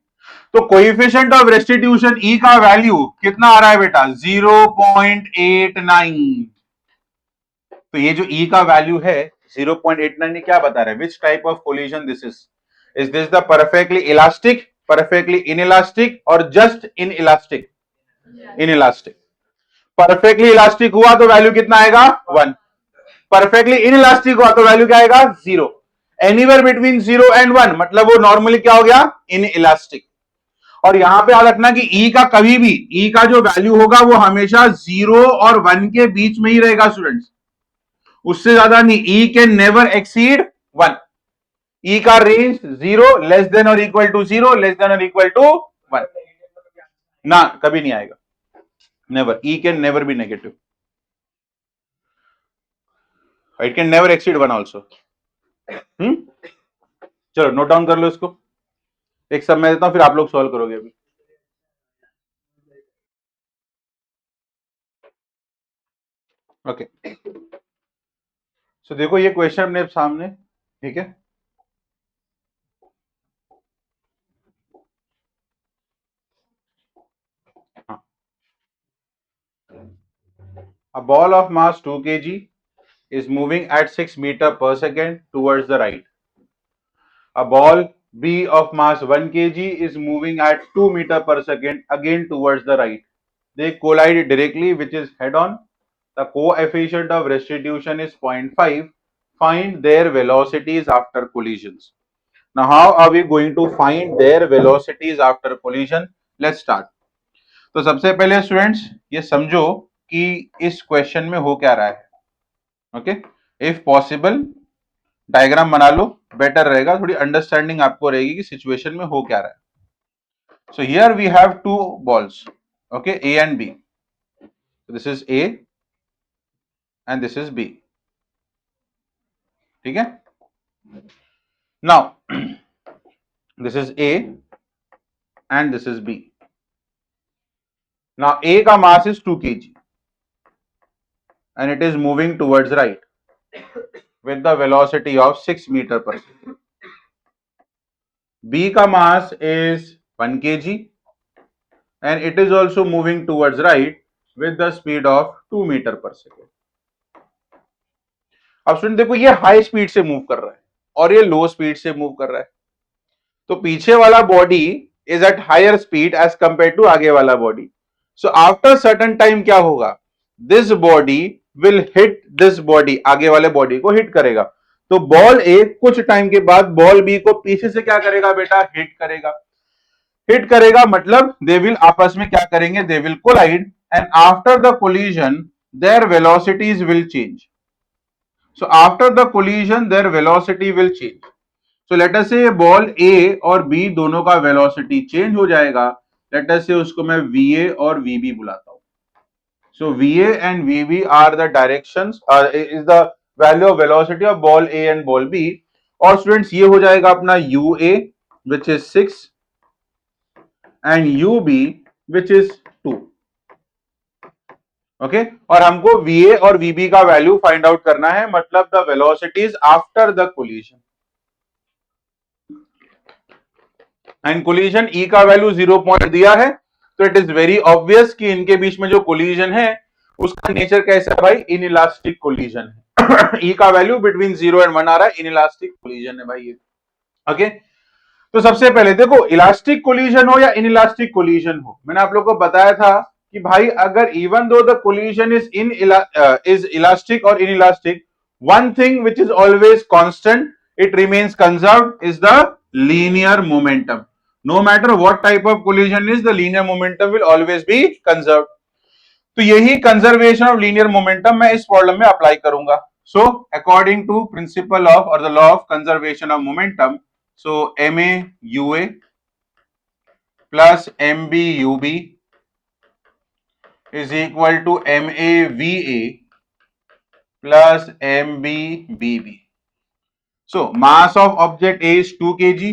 तो कोएफिशिएंट ऑफ रेस्टिट्यूशन E का वैल्यू कितना आ रहा है बेटा, 0.89। तो ये जो E का वैल्यू है 0.89 क्या बता रहा है, which type of collision this is this the perfectly elastic, perfectly inelastic और just inelastic, inelastic. Perfectly elastic हुआ तो वैल्यू कितना आएगा 1, परफेक्टली इन इलास्टिक हुआ तो वैल्यू क्या आएगा 0, एनीवेयर बिटवीन 0 एंड 1 मतलब वो नॉर्मली क्या हो गया इन इलास्टिक। और यहां पे याद रखना कि ई का कभी भी ई का जो वैल्यू होगा वो हमेशा 0 और 1 के बीच में ही रहेगा स्टूडेंट्स, उससे ज्यादा नहीं, ई कैन नेवर एक्सीड 1, ई का रेंज 0 लेस देन और इक्वल टू 0 लेस देन और इक्वल टू 1 ना, कभी नहीं आएगा, never, E can never be negative, it can never exceed 1 also. चलो नोट डाउन कर लो इसको, एक सब मैं देता हूं फिर आप लोग सॉल्व करोगे अभी। ओके सो देखो ये क्वेश्चन अपने सामने, ठीक है, हाँ। A ball of mass 2 kg is moving at 6 meter per second towards the right. A ball B of mass 1 kg is moving at 2 meter per second again towards the right. They collide directly, which is head on. The coefficient of restitution is 0.5. Find their velocities after collisions. Now, how are we going to find their velocities after collision? Let's start. तो सबसे पहले students ये समझो कि इस question में हो क्या रहा है। ओके, इफ पॉसिबल डायग्राम बना लो, बेटर रहेगा, थोड़ी अंडरस्टैंडिंग आपको रहेगी कि सिचुएशन में हो क्या रहा है। So here we have two balls, okay, A and B, this is A and this is B, ठीक है। Now this is A and this is B. Now A का mass is 2 kg and it is moving towards right with the velocity of 6 meter per second. B ka mass is 1 kg and it is also moving towards right with the speed of 2 meter per second. अब student देखो ये high speed से move कर रहा है और ये लो speed से मूव कर रहा है, तो पीछे वाला body is at higher speed as compare to आगे वाला body. So after certain time क्या होगा, this body will hit this body, आगे वाले बॉडी को हिट करेगा, तो बॉल ए कुछ टाइम के बाद बॉल बी को पीछे से क्या करेगा बेटा, हिट करेगा। हिट करेगा मतलब दे विल आपस में क्या करेंगे, they will collide and after the collision their velocities will change. So after the collision their velocity will change. So let us say ball ए और बी दोनों का वेलोसिटी चेंज हो जाएगा, लेट अस से उसको मैं वीए और वीबी बुलाता हूं। So VA and VB are the directions, is the value of velocity of ball A and ball B. और स्टूडेंट्स ये हो जाएगा अपना UA which is 6 and UB which is 2, okay. और हमको वीए और वीबी का वैल्यू फाइंड आउट करना है, मतलब the velocities after the collision. And collision E का वैल्यू 0 पॉइंट दिया है, तो इट इज वेरी ऑब्वियस कि इनके बीच में जो कोलिजन है उसका नेचर कैसा है भाई, इन इलास्टिक कोलिजन है। ई का वैल्यू बिटवीन 0 एंड 1 आ रहा है, इन इलास्टिक कोलिजन है भाई ये, ओके। तो सबसे पहले देखो इलास्टिक कोलिजन हो या इन इलास्टिक कोलिजन हो, मैंने आप लोग को बताया था कि भाई अगर even though the collision is elastic और in elastic, one thing which is always constant, it remains conserved is the linear momentum. No matter what type of collision is, the linear momentum will always be conserved. तो यही conservation of linear momentum मैं इस problem में apply करूंगा। So according to principle of और the law of conservation of momentum, so M A U A plus M B U B is equal to M A V A plus M B B B. So mass of object A is 2 kg,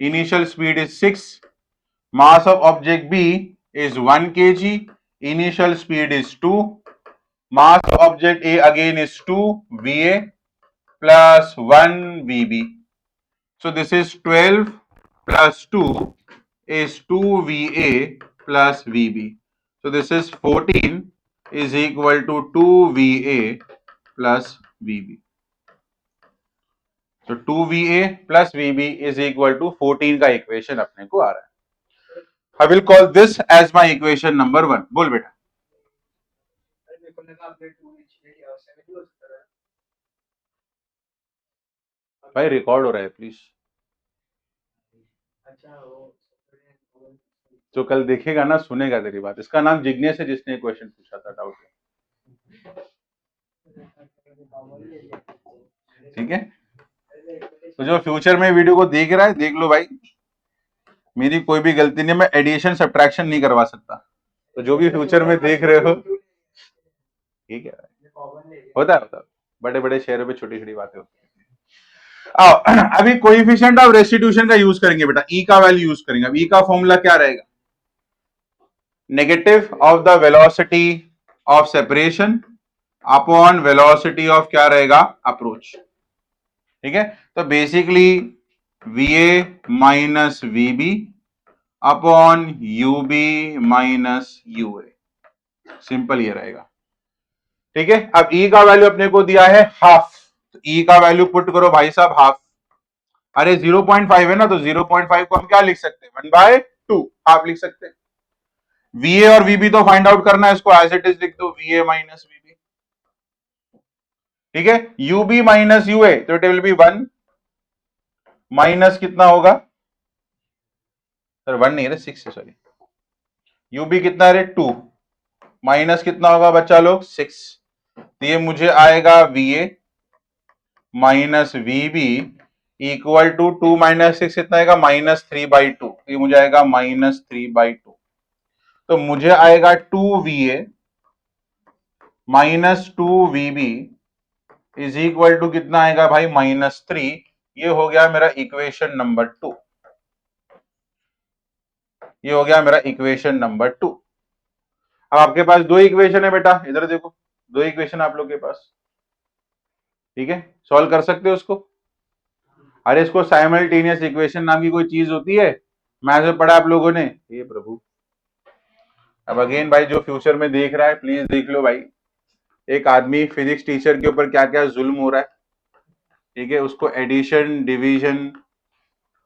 initial speed is 6, mass of object B is 1 kg, initial speed is 2, mass of object A again is 2 VA plus 1 VB. So this is 12 plus 2 is 2 VA plus VB. So this is 14 is equal to 2 VA plus VB. तो 2VA plus VB is equal to 14 का equation अपने को आ रहा है। I will call this as my equation number 1. बोल बेटा। भाई record हो रहा है प्लीज। जो कल देखेगा ना सुनेगा तेरी बात। इसका नाम जिग्नेश है जिसने क्वेश्चन पूछा था डाउट। ठीक है, तो जो फ्यूचर में वीडियो को देख रहा है देख लो भाई, मेरी कोई भी गलती नहीं, मैं एडिशन सब्ट्रैक्शन नहीं करवा सकता। तो जो भी फ्यूचर में देख रहे हो, ठीक है, होता है बड़े बड़े शहरों में छोटी छोटी बातें होती है। अभी कोएफिशिएंट ऑफ रेस्टिट्यूशन का यूज करेंगे बेटा, ई का वैल्यू यूज करेंगे। अब ई का फॉर्मूला क्या रहेगा? Negative of the velocity of separation upon velocity of क्या रहेगा? अप्रोच। ठीक है, तो basically VA minus VB upon UB minus UA, simple ये रहेगा। ठीक है, अब E का वैल्यू अपने को दिया है हाफ, तो E का वैल्यू पुट करो भाई साहब हाफ। अरे 0.5 है ना, तो 0.5 को हम क्या लिख सकते हैं? 1/2 हाफ लिख सकते हैं। VA और VB तो फाइंड आउट करना है, इसको एज इट इज लिख दो, VA माइनस VB। ठीक है, UB माइनस UA, तो इट विल बी 1 माइनस कितना होगा सर? 1 नहीं है, 6 है सॉरी। UB कितना है? 2 माइनस कितना होगा बच्चा लोग? 6। तो ये मुझे आएगा VA minus VB equal to 2 minus 6 कितना आएगा? -3/2। ये मुझे आएगा -3/2। तो मुझे आएगा 2VA minus 2VB is equal to कितना आएगा भाई? -3। ये हो गया मेरा इक्वेशन नंबर 2। ये हो गया मेरा इक्वेशन नंबर 2। अब आपके पास दो इक्वेशन है बेटा, इधर देखो, दो इक्वेशन आप लोग के पास। ठीक है, सॉल्व कर सकते हो उसको। अरे इसको साइमल्टेनियस इक्वेशन नाम की कोई चीज होती है? मैथ्स में पढ़ा आप लोगों ने? ये प्रभु। अब अगेन भाई जो फ्यूचर में देख रहा है प्लीज देख लो भाई, एक आदमी फिजिक्स टीचर के ऊपर क्या क्या जुल्म हो रहा है। ठीक है, उसको एडिशन डिवीजन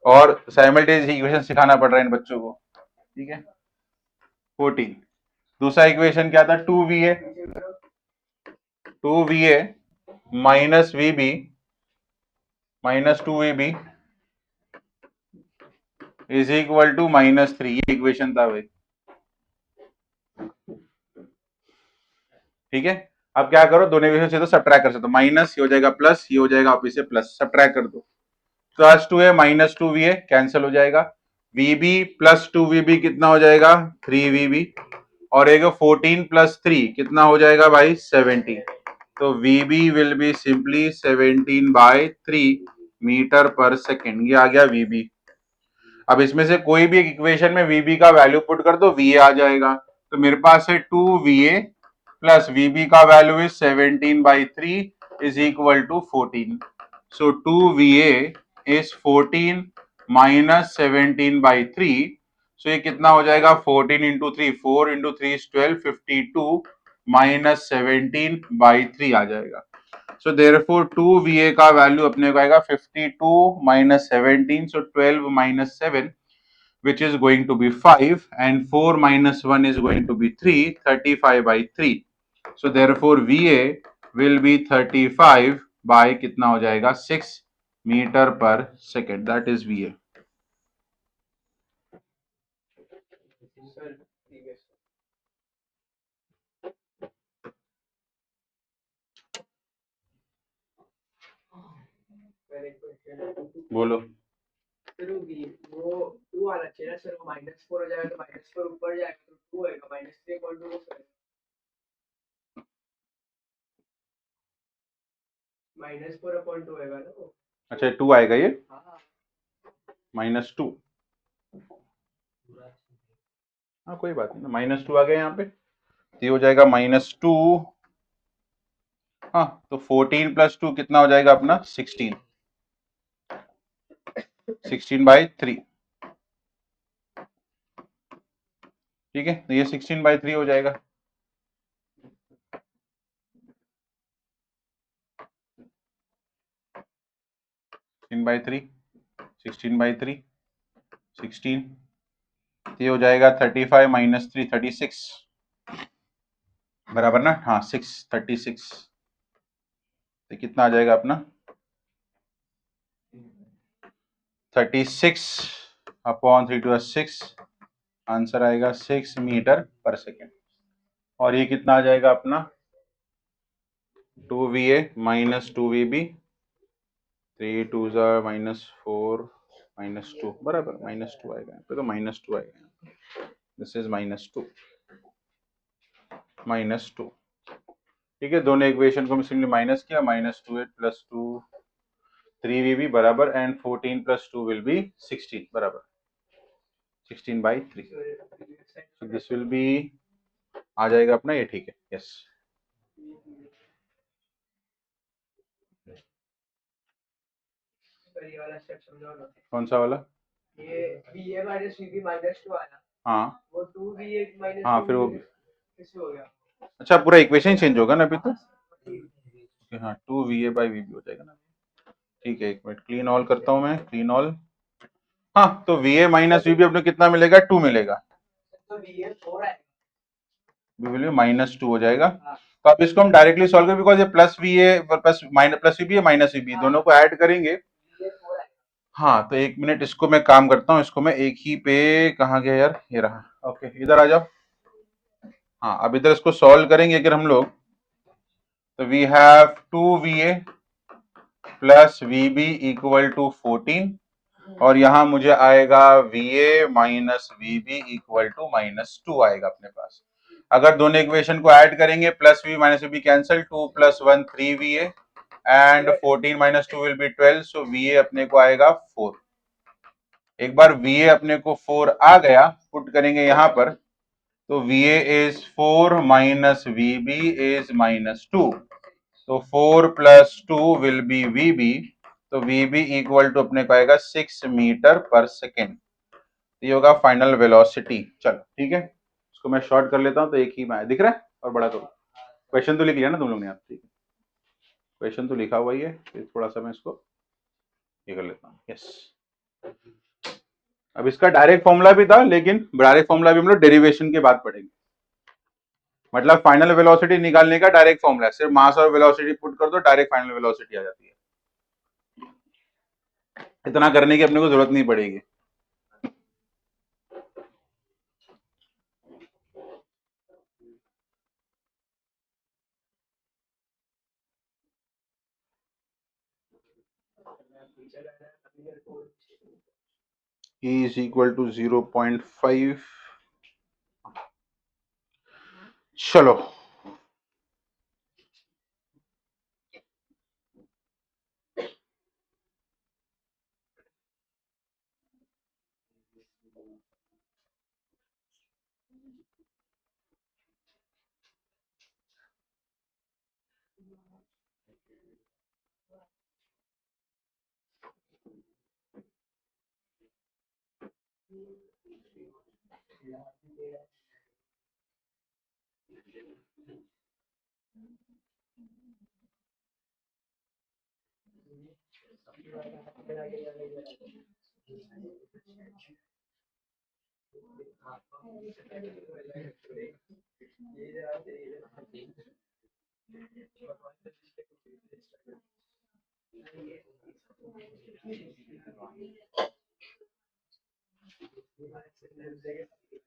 और साइमल्टेनियस इक्वेशन सिखाना पड़ रहा है इन बच्चों को। ठीक है, 14। दूसरा इक्वेशन क्या था? 2VA minus VB minus 2VB is equal to -3। ये इक्वेशन था भाई। ठीक है, अब क्या करो, दोनों इक्वेशन से तो सब्ट्रैक्ट कर सकते हो, माइनस ये हो जाएगा प्लस, ये हो जाएगा आप इसे प्लस, सब्ट्रैक्ट कर दो। Plus 2A minus 2VA cancel हो जाएगा। VB प्लस 2VB कितना हो जाएगा? 3VB। और एक 14 प्लस 3 कितना हो जाएगा भाई? 17। तो VB will be simply 17/3 metre पर सेकेंड। ये आ गया VB। अब इसमें से कोई भी एक इक्वेशन में VB का वैल्यू पुट कर दो, VA आ जाएगा। तो मेरे पास है 2VA प्लस VB का value is 17/3 is equal to 14। So 2VA is 14 minus 17/3। So ये कितना हो जाएगा? 14 इंटू 3, 4 इंटू 3 इज 12, 52 माइनस 17/3 आ जाएगा। So therefore 2VA का वैल्यू अपने को आएगा 52 minus 17, so 12 minus 7 which is going to be 5 and 4 minus 1 is going to be 3, 35/3. So therefore VA will be 35 by कितना हो जाएगा? 6 मीटर पर सेकेंड, that is VA. बोलो। वो 2 आना चाहिए ना सर, वो -4 हो जाएगा तो -4 ऊपर जाएगा तो 2 आएगा, -3.2 -4/2 आएगा ना वो। अच्छा 2 आएगा ये? -2। हाँ कोई बात नहीं, -2 आ गया यहाँ पे, तो ये हो जाएगा -2। हाँ तो 14 प्लस 2 कितना हो जाएगा अपना? 16, 16/3। ठीक है, तो ये 16/3 हो जाएगा। 16/3, 16/3, 16, ये हो जाएगा 35 - 3 36। बराबर ना, हाँ 636, तो कितना आ जाएगा अपना 36/3 to 6, आंसर आएगा 6 मीटर पर सेकेंड। और ये कितना आ जाएगा अपना 2VA माइनस 2VB, 3 2 -4 -2 बराबर -2 आएगा, यहाँ पे तो -2 आएगा, दिस इज -2 -2। ठीक है, दोनों इक्वेशन को सिंपली माइनस किया, -2 + 2 3VB बराबर एंड 14 + 2 विल बी 16 बराबर 16/3, so दिस विल बी आ जाएगा अपना ये, ठीक है, यस। कौन सा वाला? ये VA माइनस VB -2 आया, हाँ वो 2VA माइनस, हाँ फिर वो कैसे हो गया? अच्छा पूरा इक्वेशन चेंज होगा ना अभी तो, हाँ 2VA/VB हो जाएगा ना, ठीक है। एक मिनट क्लीन ऑल करता हूँ मैं, क्लीन ऑल। हाँ तो VA माइनस VB अपने कितना मिलेगा, 2 मिलेगा, तो VA 4 है, विल -2 हो जाएगा। तो अब इसको हम डायरेक्टली सॉल्व करें, बिकॉज ये प्लस VA प्लस VB है माइनस VB, दोनों को ऐड करेंगे। हाँ तो एक मिनट, इसको मैं काम करता हूँ, इसको मैं एक ही पे, कहाँ गया यार, ये रहा, ओके इधर आ जाओ। हाँ अब इधर इसको सॉल्व करेंगे अगर हम लोग, तो we have 2VA plus VB = 14, और यहाँ मुझे आएगा VA माइनस VB = -2 आएगा अपने पास। अगर दोनों इक्वेशन को ऐड करेंगे, plus VB minus VB cancel, 2 + 1 3VA and 14 - 2 will be 12, so VA अपने को आएगा 4। एक बार VA अपने को 4 आ गया, पुट करेंगे यहाँ पर, तो VA is 4 minus VB is -2, तो 4 + 2 विल बी VB, तो VB = अपने को आएगा 6 मीटर पर सेकेंड, ये होगा फाइनल वेलोसिटी। चलो ठीक है, इसको मैं शॉर्ट कर लेता हूँ, तो एक ही में दिख रहा है, और बड़ा करो, क्वेश्चन तो लिख लिया ना तुम लोग ने, आप ठीक है, क्वेश्चन तो लिखा हुआ ही है, फिर थोड़ा सा मैं इसको ये कर लेता हूँ, यस। अब इसका डायरेक्ट फॉर्मूला भी था, लेकिन डायरेक्ट फॉर्मूला भी हम लोग डेरिवेशन के बाद पढ़ेंगे। मतलब फाइनल वेलोसिटी निकालने का डायरेक्ट फॉर्मूला है, सिर्फ मास और वेलोसिटी पुट कर दो, डायरेक्ट फाइनल वेलोसिटी आ जाती है, इतना करने की अपने को जरूरत नहीं पड़ेगी। E = 0.5, चलो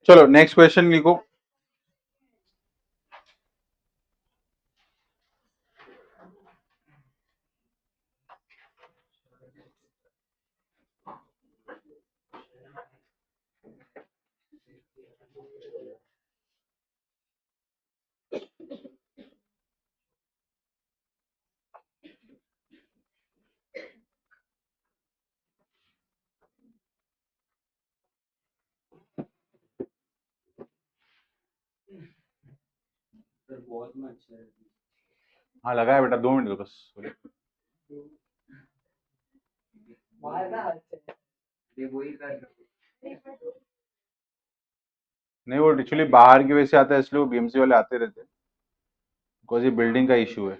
चलो नेक्स्ट क्वेश्चन लिखो। हाँ लगाया बेटा, 2 मिनट दो बस। नहीं वो एक्चुअली बाहर की वजह से आता है, इसलिए वो BMC वाले आते रहते हैं, बिकॉज ये बिल्डिंग का इशू है।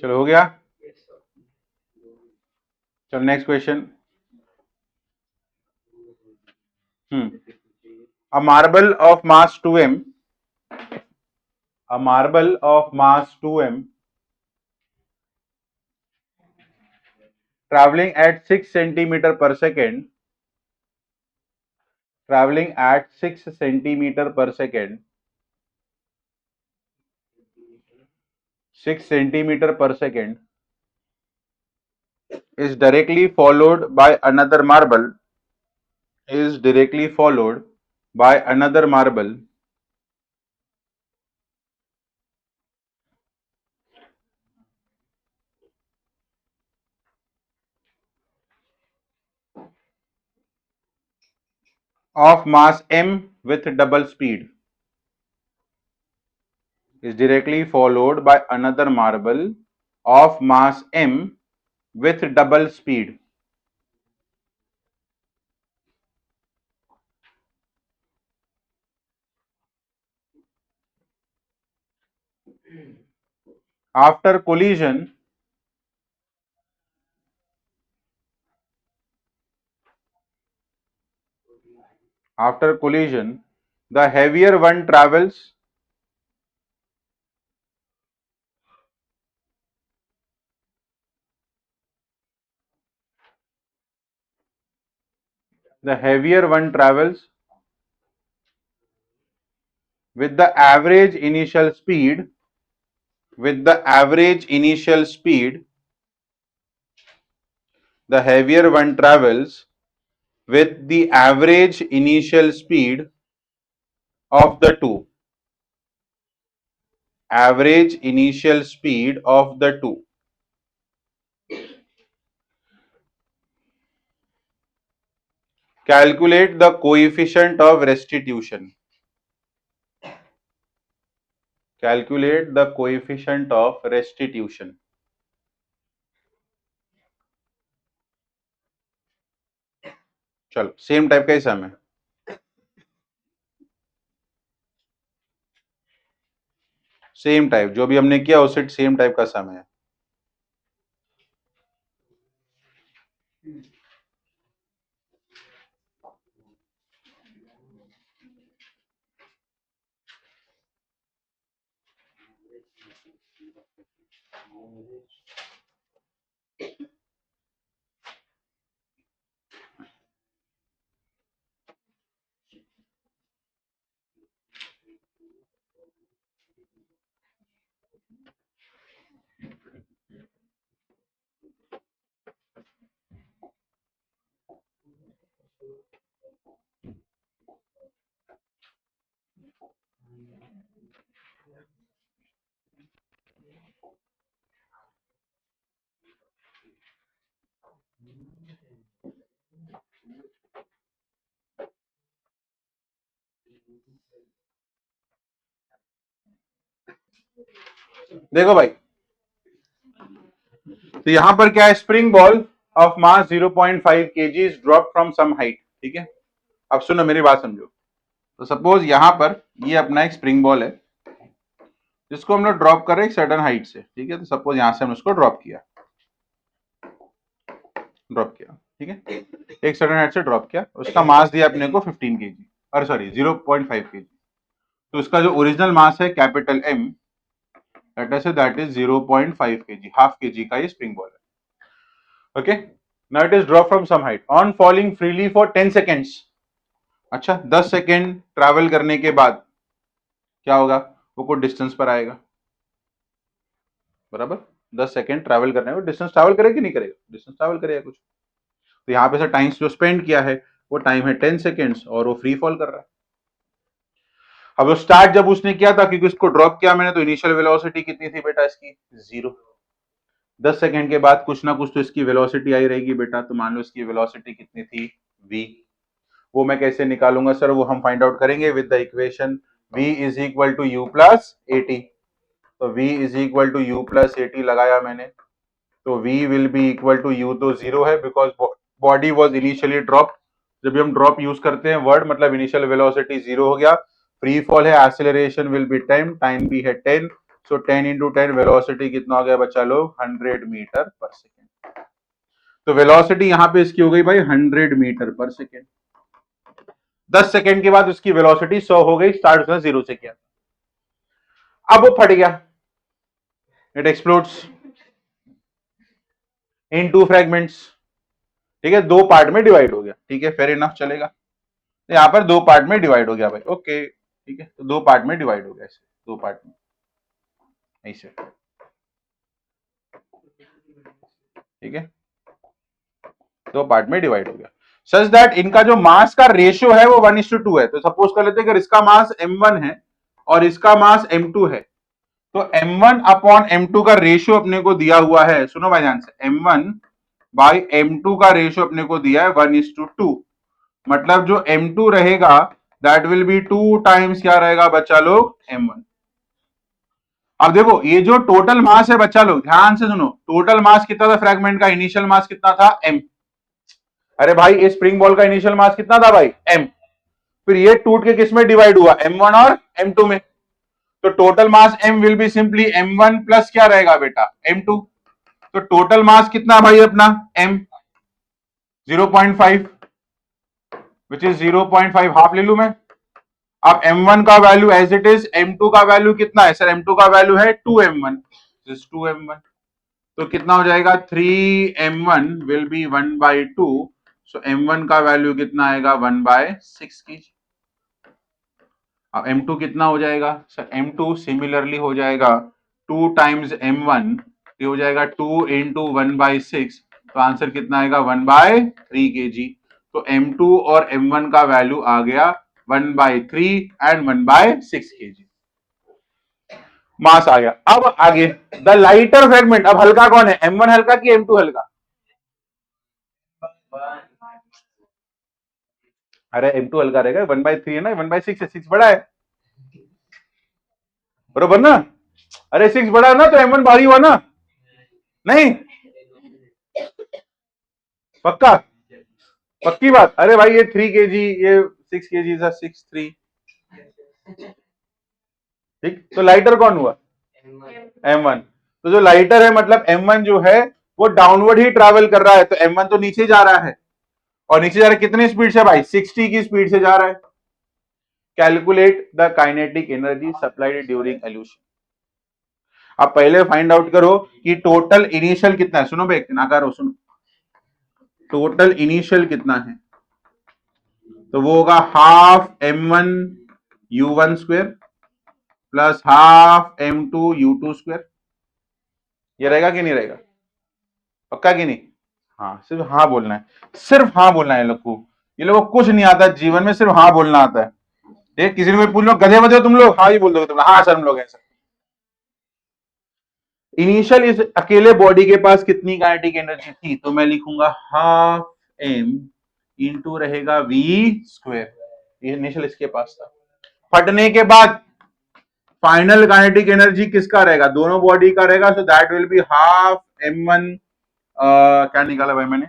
चलो हो गया। चलो next question. A marble of mass 2m, a marble of mass 2m traveling at 6 centimeter per second, traveling at 6 centimeter per second, 6 centimeter per second is directly followed by another marble, is directly followed by another marble of mass m with double speed, is directly followed by another marble of mass m with double speed. After collision, after collision, the heavier one travels, the heavier one travels with the average initial speed, with the average initial speed, the heavier one travels with the average initial speed of the two, average initial speed of the two. Calculate the coefficient of restitution. Calculate the coefficient of restitution. चलो same type का ही सम है, same type जो भी हमने किया उससे same type का सम है। देखो भाई, तो यहां पर क्या है, spring ball of mass 0.5 kg is drop from some height, ठीक है। अब सुनो मेरी बात समझो, तो सपोज यहां पर ये अपना एक स्प्रिंग बॉल है जिसको हम लोग ड्रॉप कर रहे हैं एक सर्टेन हाइट से, ठीक है। तो सपोज यहां से हम उसको ड्रॉप किया, ठीक है, एक सर्टेन हाइट से ड्रॉप किया, उसका मास दिया अपने को 15 kg, और सॉरी 0.5 kg। तो उसका जो ओरिजिनल मास है capital M, that is 0.5 kg, half kg का ये स्प्रिंग बॉल है। Okay, now it is drop from some height on falling freely for 10 seconds. अच्छा, 10 सेकेंड ट्रैवल करने के बाद क्या होगा, वो कुछ डिस्टेंस पर आएगा, बराबर। 10 सेकेंड ट्रैवल करने में डिस्टेंस ट्रैवल करेगा कि नहीं करेगा, डिस्टेंस ट्रैवल करेगा कुछ। तो यहाँ पे से टाइम जो स्पेंड किया है वो टाइम है 10 सेकेंड्स, और वो फ्री फॉल कर रहा है। अब वो स्टार्ट जब उसने किया था, क्योंकि उसको ड्रॉप किया मैंने, तो इनिशियल वेलोसिटी कितनी थी बेटा इसकी, 0। 10 सेकेंड के बाद कुछ ना कुछ तो इसकी वेलोसिटी आई रहेगी बेटा, तो मान लो इसकी वेलोसिटी कितनी थी, v। वो मैं कैसे निकालूंगा सर, वो हम फाइंड आउट करेंगे with the equation v is equal to u plus at। तो v is equal to u plus a t लगाया मैंने, तो v will be equal to u तो जीरो है because body was initially drop. जब भी हम ड्रॉप यूज करते हैं वर्ड मतलब इनिशियल वेलोसिटी जीरो हो गया। फ्री फॉल है, एक्सेलरेशन विल बी 10, टाइम भी है 10, सो 10 इंटू 10 वेलोसिटी कितना हो गया बच्चा लोग 100 मीटर पर सेकेंड। तो वेलोसिटी यहां पे इसकी हो गई भाई 100 मीटर पर सेकेंड। 10 सेकेंड के बाद उसकी वेलोसिटी 100 हो गई, स्टार्ट उसने जीरो से किया, अब वो फट गया, it explodes in two fragments. ठीक है, दो पार्ट में डिवाइड हो गया, ठीक है, फेयर इनफ चलेगा। यहाँ पर दो पार्ट में डिवाइड हो गया भाई, ओके ठीक है, तो दो पार्ट में डिवाइड हो गया, ऐसे दो पार्ट में ऐसे, ठीक है, दो पार्ट में डिवाइड हो गया सच दैट इनका जो मास का रेशियो है वो 1:2 है। तो सपोज कर लेते हैं अगर इसका मास m1 है और इसका मास m2 है, तो m1 अपॉन m2 का रेशियो अपने को दिया हुआ है, सुनो भाई ध्यान से, m1 बाई m2 का रेशियो अपने को दिया है 1:2, मतलब जो m2 रहेगा दैट विल बी 2 टाइम्स क्या रहेगा बच्चा लोग m1। अब देखो ये जो टोटल मास है बच्चा लोग ध्यान से सुनो, टोटल मास कितना था फ्रैगमेंट का, इनिशियल मास कितना था m। अरे भाई इस स्प्रिंग बॉल का इनिशियल मास कितना था भाई m, फिर ये टूट के किस में डिवाइड हुआ m1 और m2 में, तो total mass m will be simply m1 plus क्या रहेगा बेटा m2। तो टोटल मास कितना भाई अपना m 0.5 विच इज 0.5, हाफ ले लू मैं। अब m1 का value as it is, m2 का वैल्यू कितना है सर, m2 का वैल्यू है 2m1, 2m1, तो कितना हो जाएगा 3m1 will be 1/2, so m1 का वैल्यू कितना आएगा 1/6 की। अब m2 कितना हो जाएगा सर, m2 सिमिलरली हो जाएगा 2 टाइम्स m1, ये हो जाएगा 2 इंटू 1/6, तो आंसर कितना आएगा 1/3 kg। तो m2 और m1 का वैल्यू आ गया 1/3 एंड 1/6 kg, मास आ गया। अब आगे द लाइटर फ्रेगमेंट, अब हल्का कौन है, m1 हल्का कि m2 हल्का, अरे m2 हल्का रहेगा, 1/3 है ना, 1/6 है, 6 बड़ा है बरोबर ना, अरे 6 बड़ा है ना, तो m1 भारी हुआ ना, नहीं पक्का, पक्की बात, अरे भाई ये 3 kg, ये 6 kg था, 6 3, ठीक, तो लाइटर कौन हुआ m1, तो जो लाइटर है मतलब m1 जो है वो डाउनवर्ड ही ट्रैवल कर रहा है, तो m1 तो नीचे जा रहा है, और नीचे जा रहा है कितनी स्पीड से भाई 60 की स्पीड से जा रहा है। Calculate the kinetic energy supplied during elution. आप पहले फाइंड आउट करो कि टोटल इनिशियल कितना है, सुनो भाई नाकारो सुनो, टोटल इनिशियल कितना है, तो वो होगा half m1 u1 square plus half m2 u2 square, ये रहेगा कि नहीं रहेगा, पक्का कि नहीं, हाँ सिर्फ हाँ बोलना है, सिर्फ हाँ बोलना है, लोग को ये लोगों को कुछ नहीं आता जीवन में, सिर्फ हाँ बोलना आता है। ये किसी ने पूछ लो गधे बधे तुम लोग, हाँ ही बोल दोगे तुम, हाँ सर हम लोग ऐसा। इनिशियल इस अकेले बॉडी के पास कितनी काइनेटिक एनर्जी थी, तो मैं लिखूंगा हाफ m इंटू रहेगा v स्क्वायर, ये इनिशियल इसके पास था। फटने के बाद फाइनल काइनेटिक एनर्जी किसका रहेगा, दोनों बॉडी का रहेगा, सो that will be half m1, क्या निकाला भाई मैंने,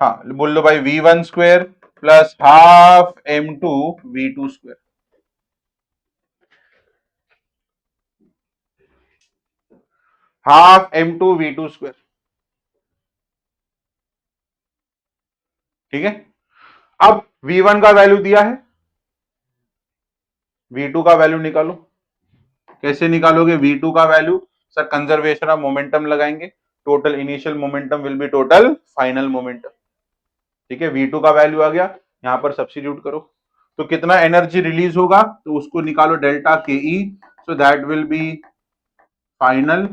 हाँ बोल लो भाई v1 square plus half m2 v2 square, half m2 v2 square, ठीक है। अब v1 का वैल्यू दिया है, v2 का वैल्यू निकालो, कैसे निकालोगे v2 का value, sir conservation of momentum लगाएंगे, total initial momentum will be total final momentum, ठीक है, v2 का वैल्यू आ गया, यहां पर सब्स्टिट्यूट करो, तो कितना एनर्जी रिलीज होगा, तो उसको निकालो डेल्टा के E, so that will be final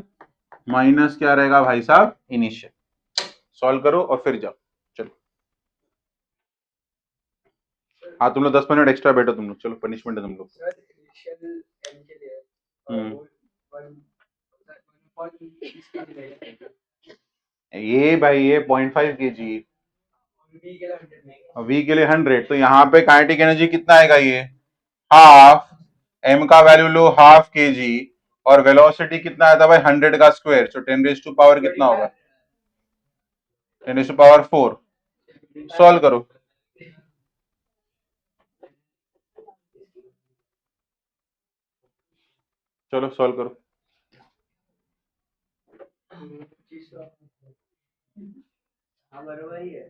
minus क्या रहेगा भाई साहब इनिशियल, सॉल्व करो और फिर जाओ, चलो हाँ तुम लोग 10 मिनट एक्स्ट्रा बैठो तुम लोग, चलो पनिशमेंट है तुम लोग। ये भाई ये 0.5 kg, वी के लिए 100, तो यहाँ पे काइनेटिक एनर्जी कितना आएगा, ये हाफ m का वैल्यू लो हाफ kg और वेलोसिटी कितना आया था भाई 100 का square, so 10 raise to power कितना होगा 10 रेज टू पावर 4। सॉल्व करो। चलो सॉल्व करो। हाँ बरोबर ही है।